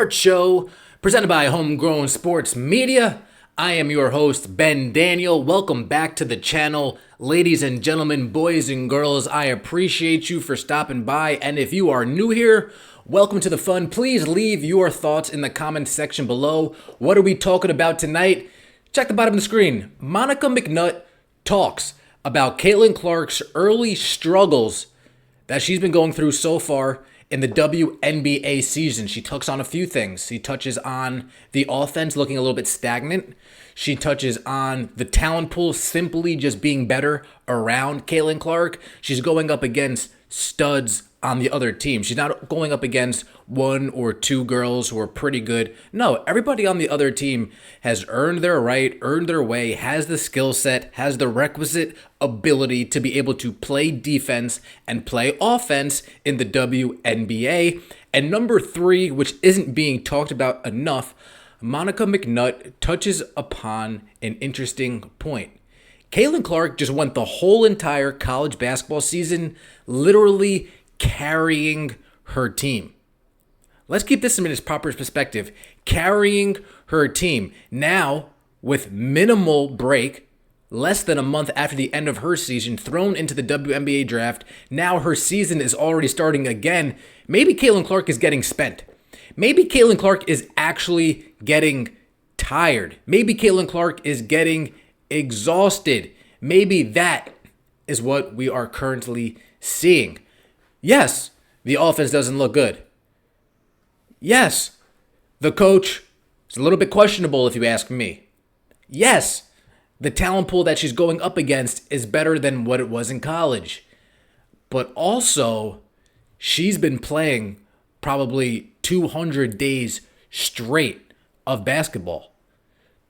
sports show presented by Homegrown Sports Media. I am your host, Ben Daniel. Welcome back to the channel. Ladies and gentlemen, boys and girls, I appreciate you for stopping by. And if you are new here, welcome to the fun. Please leave your thoughts in the comment section below. What are we talking about tonight? Check the bottom of the screen. Monica McNutt talks about Caitlin Clark's early struggles that she's been going through so far in the WNBA season. She touches on a few things. She touches on the offense looking a little bit stagnant. She touches on the talent pool simply just being better around Caitlin Clark. She's going up against studs on the other team. She's not going up against one or two girls who are pretty good. No, everybody on the other team has earned their right, earned their way, has the skill set, has the requisite ability to be able to play defense and play offense in the WNBA. And number three, which isn't being talked about enough, Monica McNutt touches upon an interesting point. Caitlin Clark just went the whole entire college basketball season literally carrying her team. Let's keep this in its proper perspective. Carrying her team. Now, with minimal break, less than a month after the end of her season, thrown into the WNBA draft, now her season is already starting again. Maybe Caitlin Clark is getting spent. Maybe Caitlin Clark is actually getting tired. Maybe Caitlin Clark is getting exhausted. Maybe that is what we are currently seeing. Yes, the offense doesn't look good. Yes, the coach is a little bit questionable if you ask me. Yes, the talent pool that she's going up against is better than what it was in college. But also, she's been playing probably 200 days straight of basketball.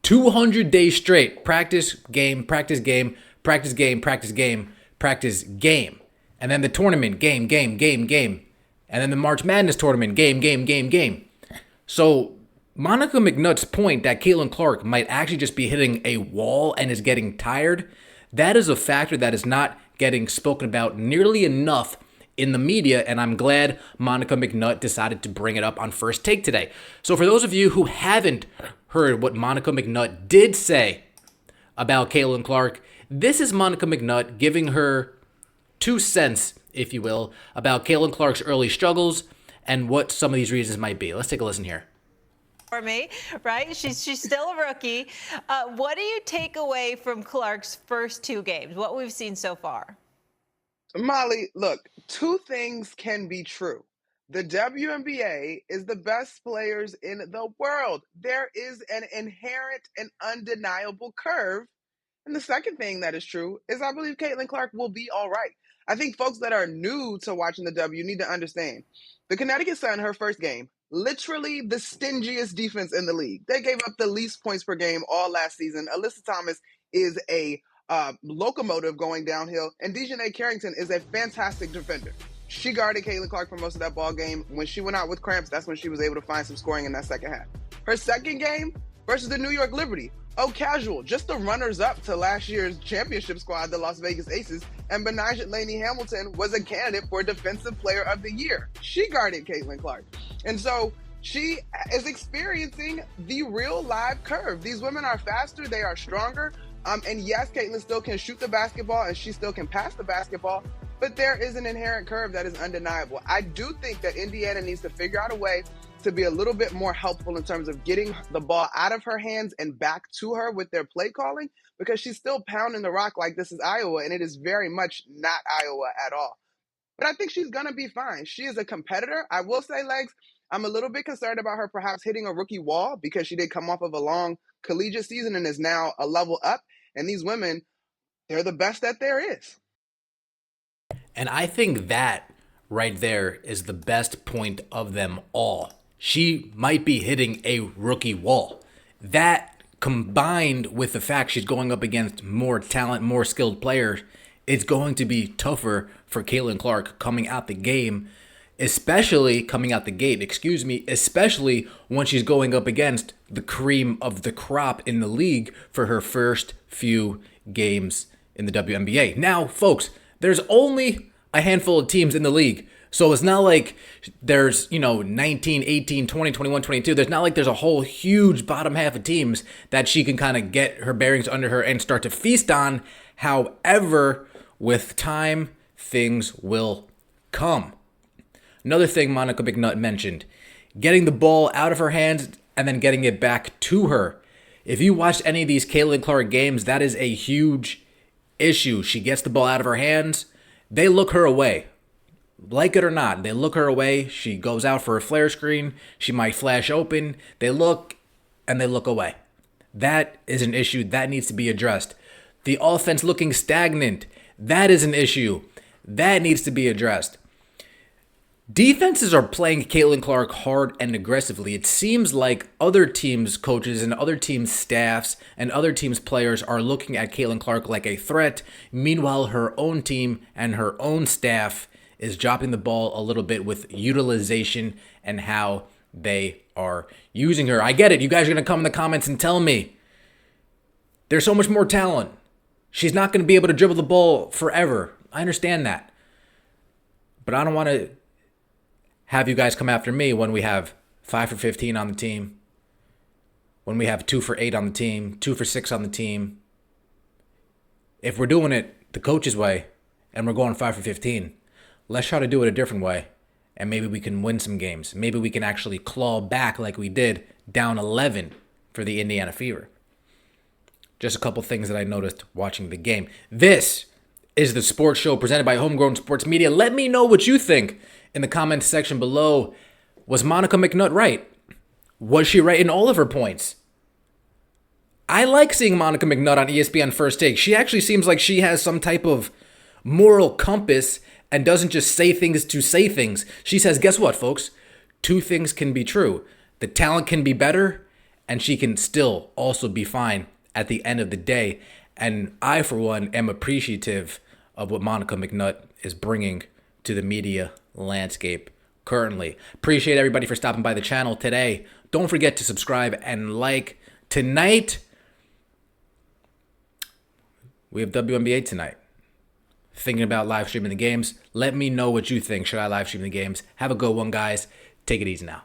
200 days straight. Practice, game, practice, game, practice, game, practice, game, practice, game. And then the tournament, game, game, game, game. And then the March Madness tournament, game, game, game, game. So Monica McNutt's point that Caitlin Clark might actually just be hitting a wall and is getting tired, that is a factor that is not getting spoken about nearly enough in the media, and I'm glad Monica McNutt decided to bring it up on First Take today. So for those of you who haven't heard what Monica McNutt did say about Caitlin Clark, this is Monica McNutt giving her 2 cents, if you will, about Caitlin Clark's early struggles and what some of these reasons might be. Let's take a listen here. For me, right? She's still a rookie. What do you take away from Clark's first 2 games, what we've seen so far? Molly, look, 2 things can be true. The WNBA is the best players in the world. There is an inherent and undeniable curve. And the second thing that is true is I believe Caitlin Clark will be all right. I think folks that are new to watching the W need to understand. The Connecticut Sun, her first game, literally the stingiest defense in the league. They gave up the least points per game all last season. Alyssa Thomas is a locomotive going downhill, and Dejanay Carrington is a fantastic defender. She guarded Caitlin Clark for most of that ball game. When she went out with cramps, that's when she was able to find some scoring in that second half. Her second game versus the New York Liberty. Oh, casual, just the runners-up to last year's championship squad, the Las Vegas Aces, and Benijah Laney Hamilton was a candidate for Defensive Player of the Year. She guarded Caitlin Clark. And so she is experiencing the real live curve. These women are faster, they are stronger, and yes, Caitlin still can shoot the basketball and she still can pass the basketball, but there is an inherent curve that is undeniable. I do think that Indiana needs to figure out a way to be a little bit more helpful in terms of getting the ball out of her hands and back to her with their play calling, because she's still pounding the rock like this is Iowa, and it is very much not Iowa at all. But I think she's going to be fine. She is a competitor. I will say, Legs, I'm a little bit concerned about her perhaps hitting a rookie wall because she did come off of a long collegiate season and is now a level up. And these women, they're the best that there is. And I think that right there is the best point of them all. She might be hitting a rookie wall. That combined with the fact she's going up against more talent, more skilled players, it's going to be tougher for Caitlin Clark coming out the gate, especially when she's going up against the cream of the crop in the league for her first few games in the WNBA. Now, folks, there's only a handful of teams in the league So it's not like there's, 19, 18, 20, 21, 22. There's not like there's a whole huge bottom half of teams that she can kind of get her bearings under her and start to feast on. However, with time, things will come. Another thing Monica McNutt mentioned, getting the ball out of her hands and then getting it back to her. If you watched any of these Caitlin Clark games, that is a huge issue. She gets the ball out of her hands. They look her away. Like it or not, they look her away. She goes out for a flare screen. She might flash open. They look and they look away. That is an issue that needs to be addressed. The offense looking stagnant. That is an issue that needs to be addressed. Defenses are playing Caitlin Clark hard and aggressively. It seems like other teams' coaches and other teams' staffs and other teams' players are looking at Caitlin Clark like a threat. Meanwhile, her own team and her own staff is dropping the ball a little bit with utilization and how they are using her. I get it. You guys are going to come in the comments and tell me there's so much more talent. She's not going to be able to dribble the ball forever. I understand that. But I don't want to have you guys come after me when we have 5 for 15 on the team, when we have 2 for 8 on the team, 2 for 6 on the team. If we're doing it the coach's way and we're going 5 for 15, let's try to do it a different way, and maybe we can win some games. Maybe we can actually claw back like we did down 11 for the Indiana Fever. Just a couple things that I noticed watching the game. This is the sports show presented by Homegrown Sports Media. Let me know what you think in the comments section below. Was Monica McNutt right? Was she right in all of her points? I like seeing Monica McNutt on ESPN First Take. She actually seems like she has some type of moral compass and doesn't just say things to say things. She says, guess what, folks? 2 things can be true. The talent can be better, and she can still also be fine at the end of the day. And I, for one, am appreciative of what Monica McNutt is bringing to the media landscape currently. Appreciate everybody for stopping by the channel today. Don't forget to subscribe and like. Tonight, we have WNBA tonight. Thinking about live streaming the games. Let me know what you think. Should I live stream the games? Have a good one, guys. Take it easy now.